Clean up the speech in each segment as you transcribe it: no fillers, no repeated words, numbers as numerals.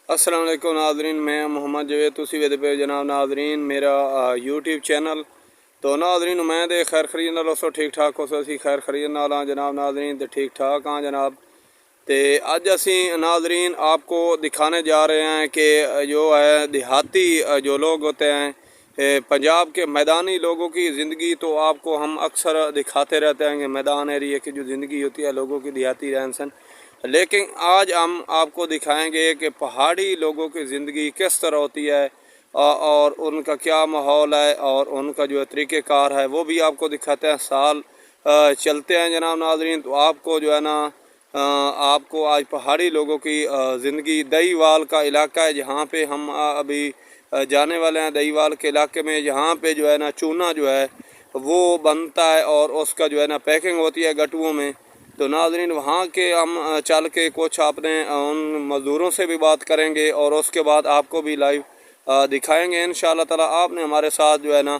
अस्सलाम वालेकुम नाज़रीन, मैं मोहम्मद जवेद तुसी वेद पे जनाब नाज़रीन मेरा यूट्यूब चैनल। तो नाज़रीन उम्मीद है खैर खरीद नाल सो ठीक ठाक हो सी खैर खरीद नाल जनाब नाज़रीन तो ठीक ठाक हाँ जनाब। तो अज असी नाज़रीन आपको दिखाने जा रहे हैं कि जो है देहाती जो लोग होते हैं पंजाब के मैदानी लोगों की ज़िंदगी तो आपको हम अक्सर दिखाते रहते हैं कि मैदान एरिया की जो ज़िंदगी होती है लोगों की देहाती रहन सहन, लेकिन आज हम आपको दिखाएंगे कि पहाड़ी लोगों की ज़िंदगी किस तरह होती है और उनका क्या माहौल है और उनका जो तरीक़ेकार है वो भी आपको दिखाते हैं। साल चलते हैं जनाब नाज़रीन, तो आपको जो है ना आपको आज पहाड़ी लोगों की ज़िंदगी दहीवाल का इलाका है जहाँ पे हम अभी जाने वाले हैं। दहीवाल के इलाके में जहाँ पे जो है ना चूना जो है वो बनता है और उसका जो है ना पैकिंग होती है गटुओं में। तो नाज़रीन वहाँ के हम चल के कुछ अपने उन मज़दूरों से भी बात करेंगे और उसके बाद आपको भी लाइव दिखाएंगे इंशाअल्लाह ताला। आपने हमारे साथ जो है ना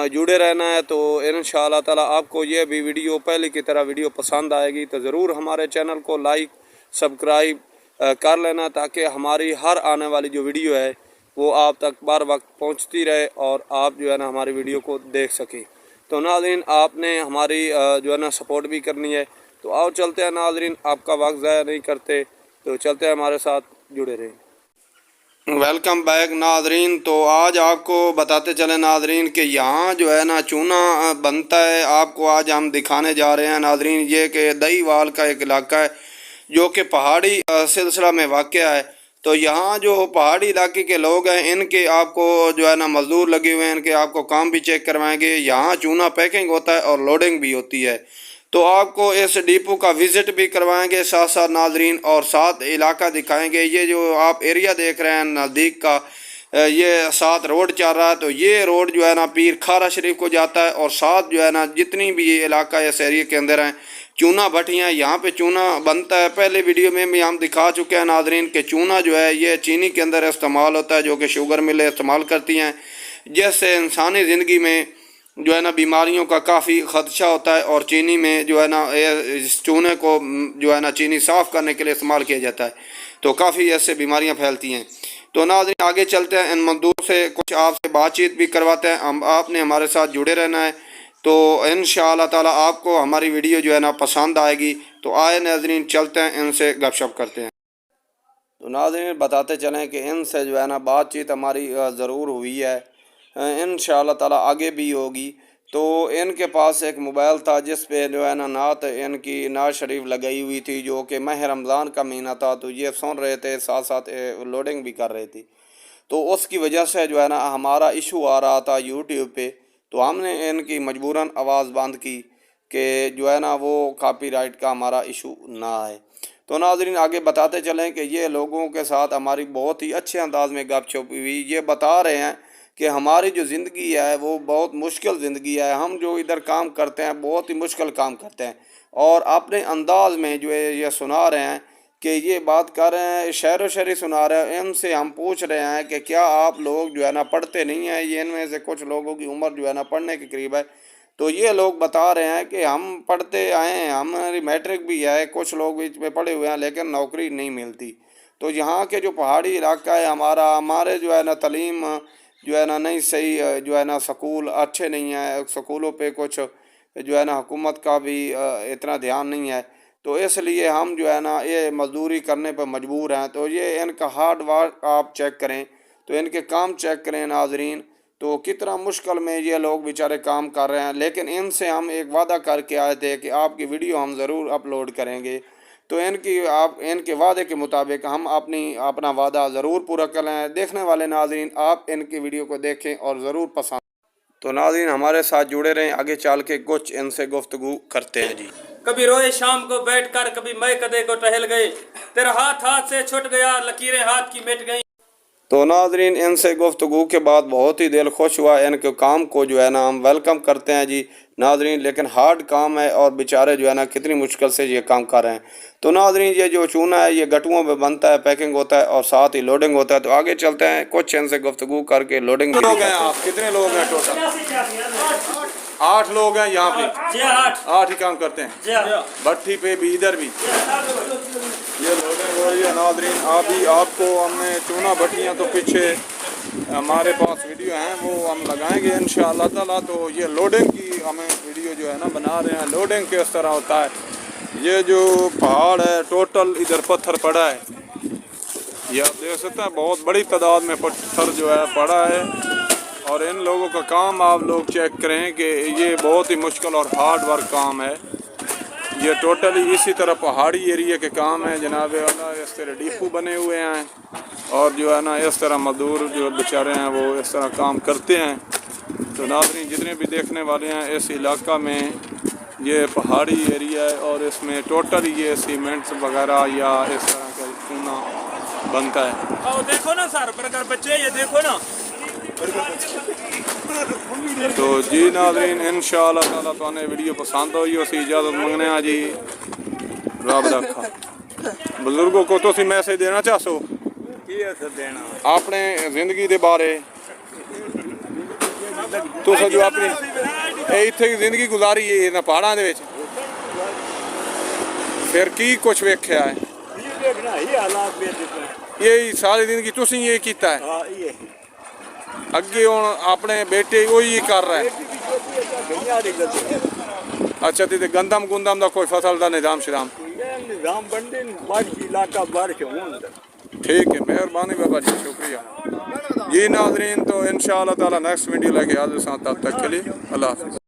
जुड़े रहना है, तो इंशाअल्लाह ताला आपको ये भी वीडियो पहले की तरह वीडियो पसंद आएगी तो ज़रूर हमारे चैनल को लाइक सब्सक्राइब कर लेना ताकि हमारी हर आने वाली जो वीडियो है वो आप तक बार वक्त पहुँचती रहे और आप जो है ना हमारी वीडियो को देख सकें। तो नाज़रीन आपने हमारी जो है ना सपोर्ट भी करनी है। तो आओ चलते हैं नाज़रीन, आपका वक्त ज़ाया नहीं करते, तो चलते हैं हमारे साथ जुड़े रहें। वेलकम बैक नाज़रीन। तो आज आपको बताते चले नाज़रीन कि यहाँ जो है ना चूना बनता है, आपको आज हम दिखाने जा रहे हैं नाज़रीन। ये कि दहीवाल का एक इलाका है जो कि पहाड़ी सिलसिला में वाक़या है। तो यहाँ जो पहाड़ी इलाके के लोग हैं इनके आपको जो है ना मज़दूर लगे हुए हैं, इनके आपको काम भी चेक करवाएंगे। यहाँ चूना पैकिंग होता है और लोडिंग भी होती है, तो आपको इस डिपो का विज़िट भी करवाएंगे साथ साथ नाज़रीन, और साथ इलाका दिखाएंगे। ये जो आप एरिया देख रहे हैं नज़दीक का, ये साथ रोड चल रहा है, तो ये रोड जो है ना पीर खारा शरीफ को जाता है। और साथ जो है ना जितनी भी ये इलाका इस एरिया के अंदर हैं चूना भट्टियाँ, यहाँ पे चूना बनता है। पहले वीडियो में भी हम दिखा चुके हैं नाज़रीन कि चूना जो है ये चीनी के अंदर इस्तेमाल होता है जो कि शुगर मिलें इस्तेमाल करती हैं, जिससे इंसानी ज़िंदगी में जो है ना बीमारियों का काफ़ी ख़दशा होता है। और चीनी में जो है ना इस चूने को जो है ना चीनी साफ़ करने के लिए इस्तेमाल किया जाता है, तो काफ़ी ऐसे बीमारियां फैलती हैं। तो नाज़रीन आगे चलते हैं, इन मजदूर से कुछ आपसे बातचीत भी करवाते हैं। हम आपने हमारे साथ जुड़े रहना है, तो इंशाअल्लाह ताला आपको हमारी वीडियो जो है ना पसंद आएगी। तो आए नाज़रीन चलते हैं, इनसे गपशप करते हैं। तो नाज़रीन बताते चलें कि इनसे जो है ना बातचीत हमारी ज़रूर हुई है, इंशाअल्लाह ताला आगे भी होगी। तो इनके पास एक मोबाइल था जिस पे जो है ना नात इनकी नात शरीफ लगाई हुई थी जो कि माह रमज़ान का महीना था, तो ये सुन रहे थे साथ साथ लोडिंग भी कर रहे थे। तो उसकी वजह से जो है ना हमारा इशू आ रहा था यूट्यूब पे, तो हमने इनकी मजबूरन आवाज़ बंद की कि जो है ना वो कॉपीराइट का हमारा इशू ना आए। तो नाज़रीन आगे बताते चलें कि ये लोगों के साथ हमारी बहुत ही अच्छे अंदाज में गपशप हुई। ये बता रहे हैं कि हमारी जो ज़िंदगी है वो बहुत मुश्किल ज़िंदगी है, हम जो इधर काम करते हैं बहुत ही मुश्किल काम करते हैं, और अपने अंदाज में जो है ये सुना रहे हैं कि ये बात कर रहे हैं, शेर व शायरी सुना रहे हैं। इनसे हम पूछ रहे हैं कि क्या आप लोग जो है ना पढ़ते नहीं हैं। ये इनमें से कुछ लोगों की उम्र जो है ना पढ़ने के करीब है, तो ये लोग बता रहे हैं कि हम पढ़ते आए हैं, हमारी मैट्रिक भी है, कुछ लोग बीच में पढ़े हुए हैं लेकिन नौकरी नहीं मिलती। तो यहाँ के जो पहाड़ी इलाका है हमारे जो है ना तालीम जो है ना नहीं सही, जो है ना स्कूल अच्छे नहीं हैं, स्कूलों पे कुछ जो है ना हुकूमत का भी इतना ध्यान नहीं है, तो इसलिए हम जो है ना ये मजदूरी करने पर मजबूर हैं। तो ये इनका हार्ड वर्क आप चेक करें, तो इनके काम चेक करें नाज़रीन, तो कितना मुश्किल में ये लोग बेचारे काम कर रहे हैं। लेकिन इनसे हम एक वादा करके आए थे कि आपकी वीडियो हम ज़रूर अपलोड करेंगे, तो इनके वादे के मुताबिक हम अपना वादा ज़रूर पूरा करें। देखने वाले नाज़रीन आप इनकी वीडियो को देखें और ज़रूर पसंद। तो नाज़रीन हमारे साथ जुड़े रहें, आगे चल के कुछ इनसे गुफ्तगू करते हैं जी। कभी रोए शाम को बैठकर, कभी मैं कदे को टहल गए, तेरा हाथ हाथ से छूट गया, लकीरें हाथ की मिट गई। तो नाज़रीन इनसे गुफ्तगू के बाद बहुत ही दिल खुश हुआ। इनके काम को जो है ना हम वेलकम करते हैं जी नाज़रीन, लेकिन हार्ड काम है और बेचारे जो है ना कितनी मुश्किल से ये काम कर रहे हैं। तो नाज़रीन ये जो चूना है ये गटुओं में बनता है, पैकिंग होता है और साथ ही लोडिंग होता है। तो आगे चलते हैं, कुछ इनसे गुफ्तगू करके लोडिंग भी लोग हैं। आप कितने लोग हैं टोटल? 8 लोग हैं यहाँ पे। 8 ही काम करते हैं भट्टी पे भी, इधर भी। یہ لوڈنگ ہو رہی ہے ناظرین. ابھی آپ کو ہم نے چونا بھٹیاں تو پیچھے ہمارے پاس ویڈیو ہیں وہ ہم لگائیں گے انشاءاللہ تعالیٰ. تو یہ لوڈنگ کی ہمیں ویڈیو جو ہے نا بنا رہے ہیں. لوڈنگ کس طرح ہوتا ہے. یہ جو پہاڑ ہے ٹوٹل ادھر پتھر پڑا ہے. یہ آپ دیکھ سکتے ہیں بہت بڑی تعداد میں پتھر جو ہے پڑا ہے. اور ان لوگوں کا کام آپ لوگ چیک کریں کہ یہ بہت ہی مشکل اور ہارڈ ورک کام ہے. یہ ٹوٹلی اسی طرح پہاڑی ایریا کے کام ہے جناب والا. اس طرح ڈیپو بنے ہوئے ہیں اور جو ہے نا اس طرح مزدور جو بیچارے ہیں وہ اس طرح کام کرتے ہیں. تو ناظرین جتنے بھی دیکھنے والے ہیں اس علاقہ میں یہ پہاڑی ایریا ہے اور اس میں ٹوٹل یہ سیمنٹس وغیرہ یا اس طرح کا چونا بنتا ہے. دیکھو نا سر برگر بچے یہ دیکھو نا. تو جی ناظرین انشاءاللہ تعالیٰ تو نے ویڈیو پسند ہوئی اسی اجازت منگنے آ جی رب رکھا. بزرگوں کو تو میسج دینا چاہسو اپنے زندگی دے بارے تو جو اپنی اتنے زندگی گزاری ہے پہاڑوں کے پھر کی کچھ ویکھیا ہے. یہی ساری زندگی تسی یہ کیتا ہے اگے ہوں اپنے بیٹے وہی کر رہا ہے. اچھا تے گندم گندم دا کوئی فصل دا نظام شرام ٹھیک ہے. مہربانی بابا جی شکریہ جی ناظرین. تو انشاءاللہ تعالی نیکسٹ ویڈیو لے کے حاضر ساتھ تب تک کے لیے اللہ حافظ.